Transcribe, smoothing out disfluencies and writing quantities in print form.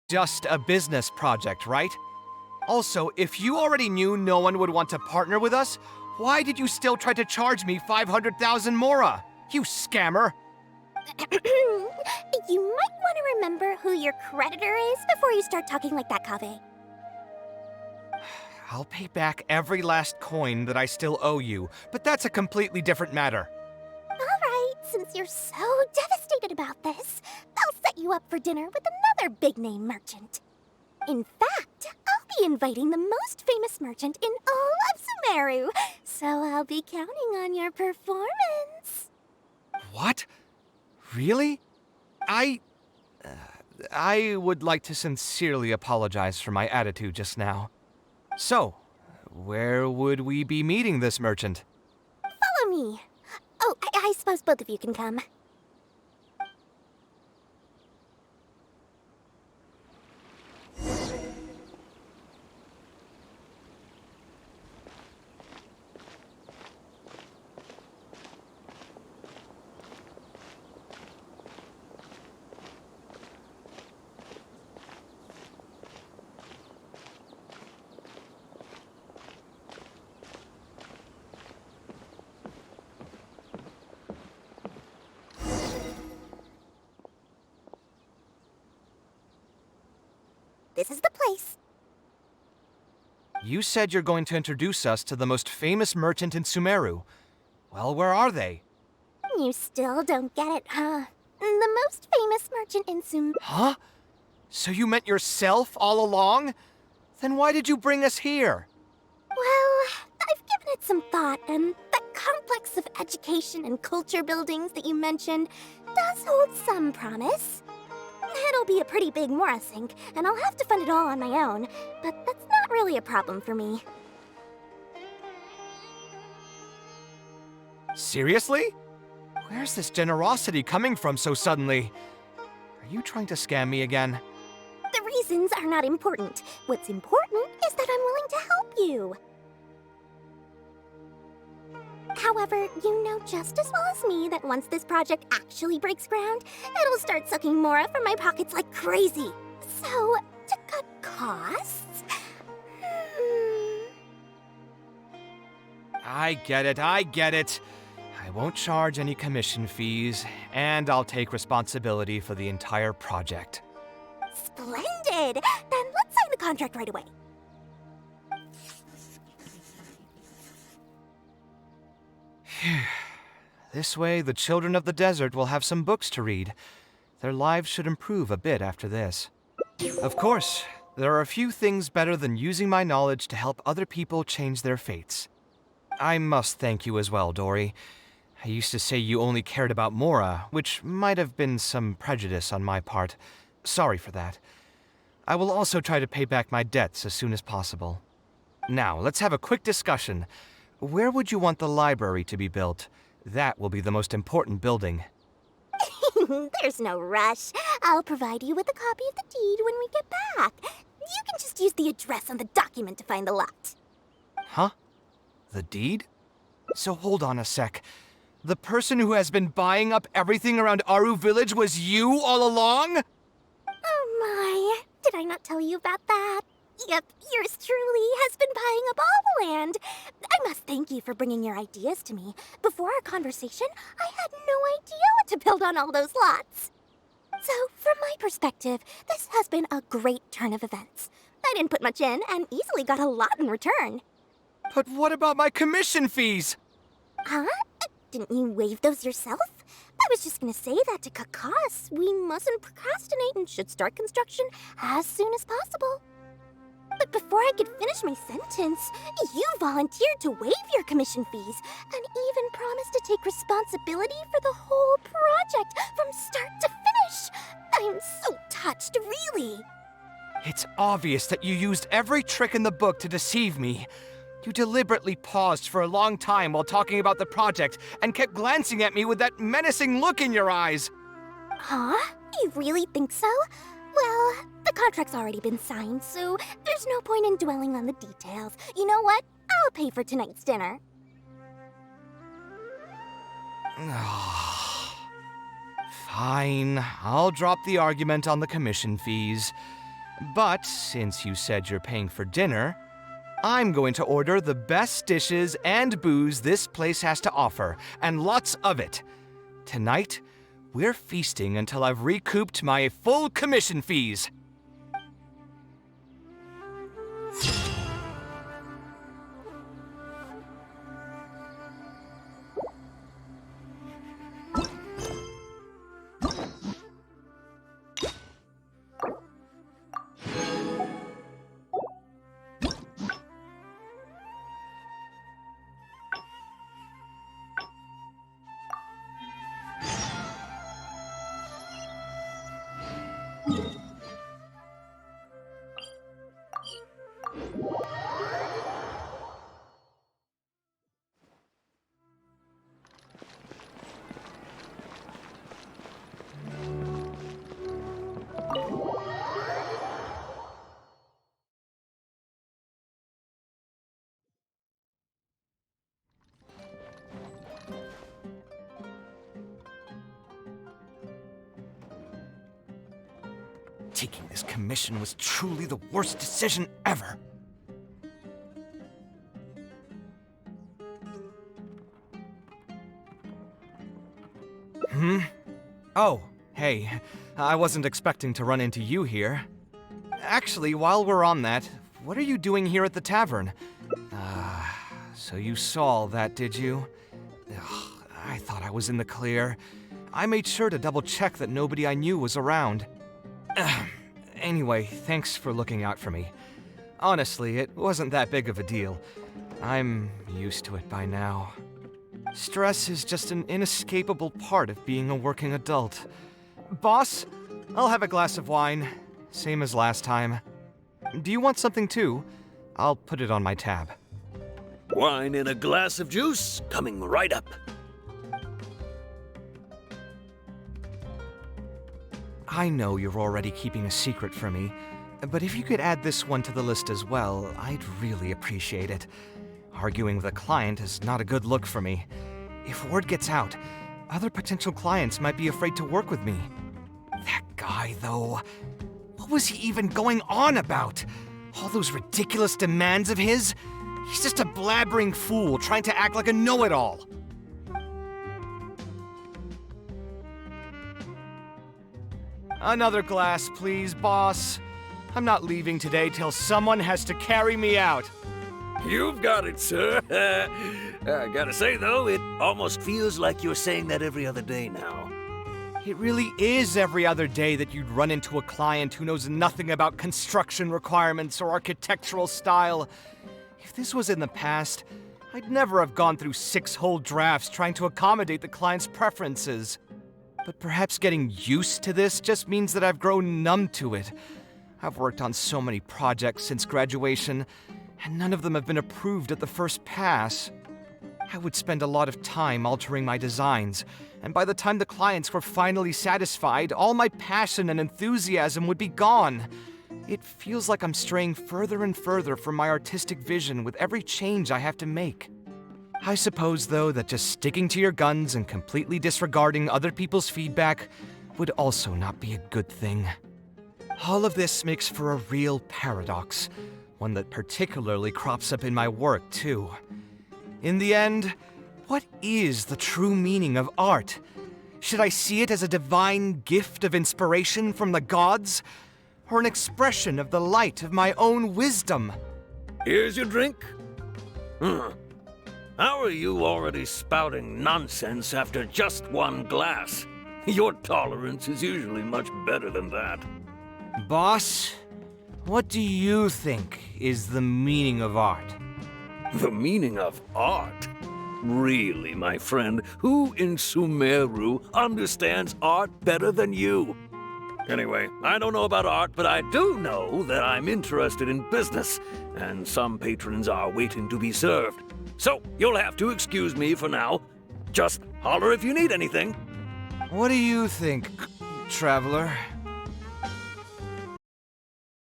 just a business project, right? Also, if you already knew no one would want to partner with us, why did you still try to charge me 500,000 mora? You scammer! You might want to remember who your creditor is before you start talking like that, Kaveh. I'll pay back every last coin that I still owe you, but that's a completely different matter. Alright, since you're so devastated about this, I'll set you up for dinner with another big-name merchant. In fact, I'll be inviting the most famous merchant in all of Sumeru, so I'll be counting on your performance. What? Really? I would like to sincerely apologize for my attitude just now. So, where would we be meeting this merchant? Follow me. Oh, I suppose both of you can come. This is the place. You said you're going to introduce us to the most famous merchant in Sumeru. Well, where are they? You still don't get it, huh? The most famous merchant in Huh? So you meant yourself all along? Then why did you bring us here? Well, I've given it some thought, and that complex of education and culture buildings that you mentioned does hold some promise. It'll be a pretty big Mora sink, and I'll have to fund it all on my own, but that's not really a problem for me. Seriously? Where's this generosity coming from so suddenly? Are you trying to scam me again? The reasons are not important. What's important is that I'm willing to help you. However, you know just as well as me that once this project actually breaks ground, it'll start sucking Mora from my pockets like crazy. So, to cut costs... I get it. I won't charge any commission fees, and I'll take responsibility for the entire project. Splendid! Then let's sign the contract right away. This way, the children of the desert will have some books to read. Their lives should improve a bit after this. Of course, there are a few things better than using my knowledge to help other people change their fates. I must thank you as well, Dory. I used to say you only cared about Mora, which might have been some prejudice on my part. Sorry for that. I will also try to pay back my debts as soon as possible. Now, let's have a quick discussion. Where would you want the library to be built? That will be the most important building. There's no rush. I'll provide you with a copy of the deed when we get back. You can just use the address on the document to find the lot. Huh? The deed? So hold on a sec. The person who has been buying up everything around Aru Village was you all along? Oh my, did I not tell you about that? Yep, yours truly has been buying up all the land. I must thank you for bringing your ideas to me. Before our conversation, I had no idea what to build on all those lots. So, from my perspective, this has been a great turn of events. I didn't put much in and easily got a lot in return. But what about my commission fees? Huh? Didn't you waive those yourself? I was just gonna say that to cut costs. We mustn't procrastinate and should start construction as soon as possible. But before I could finish my sentence, you volunteered to waive your commission fees and even promised to take responsibility for the whole project from start to finish. I'm so touched, really. It's obvious that you used every trick in the book to deceive me. You deliberately paused for a long time while talking about the project and kept glancing at me with that menacing look in your eyes. Huh? You really think so? Well, the contract's already been signed, so there's no point in dwelling on the details. You know what? I'll pay for tonight's dinner. Fine, I'll drop the argument on the commission fees. But since you said you're paying for dinner, I'm going to order the best dishes and booze this place has to offer, and lots of it. Tonight, we're feasting until I've recouped my full commission fees. Taking this commission was truly the worst decision ever. Oh, hey. I wasn't expecting to run into you here. Actually, while we're on that, what are you doing here at the tavern? So you saw all that, did you? Ugh, I thought I was in the clear. I made sure to double-check that nobody I knew was around. Anyway, thanks for looking out for me. Honestly, it wasn't that big of a deal. I'm used to it by now. Stress is just an inescapable part of being a working adult. Boss, I'll have a glass of wine, same as last time. Do you want something too? I'll put it on my tab. Wine and a glass of juice coming right up. I know you're already keeping a secret from me, but if you could add this one to the list as well, I'd really appreciate it. Arguing with a client is not a good look for me. If word gets out, other potential clients might be afraid to work with me. That guy, though, what was he even going on about? All those ridiculous demands of his? He's just a blabbering fool trying to act like a know-it-all. Another glass, please, boss. I'm not leaving today till someone has to carry me out. You've got it, sir. I gotta say, though, it almost feels like you're saying that every other day now. It really is every other day that you'd run into a client who knows nothing about construction requirements or architectural style. If this was in the past, I'd never have gone through 6 whole drafts trying to accommodate the client's preferences. But perhaps getting used to this just means that I've grown numb to it. I've worked on so many projects since graduation, and none of them have been approved at the first pass. I would spend a lot of time altering my designs, and by the time the clients were finally satisfied, all my passion and enthusiasm would be gone. It feels like I'm straying further and further from my artistic vision with every change I have to make. I suppose, though, that just sticking to your guns and completely disregarding other people's feedback would also not be a good thing. All of this makes for a real paradox, one that particularly crops up in my work, too. In the end, what is the true meaning of art? Should I see it as a divine gift of inspiration from the gods, or an expression of the light of my own wisdom? Here's your drink. How are you already spouting nonsense after just one glass? Your tolerance is usually much better than that. Boss, what do you think is the meaning of art? The meaning of art? Really, my friend, who in Sumeru understands art better than you? Anyway, I don't know about art, but I do know that I'm interested in business, and some patrons are waiting to be served. So, you'll have to excuse me for now. Just holler if you need anything. What do you think, traveler?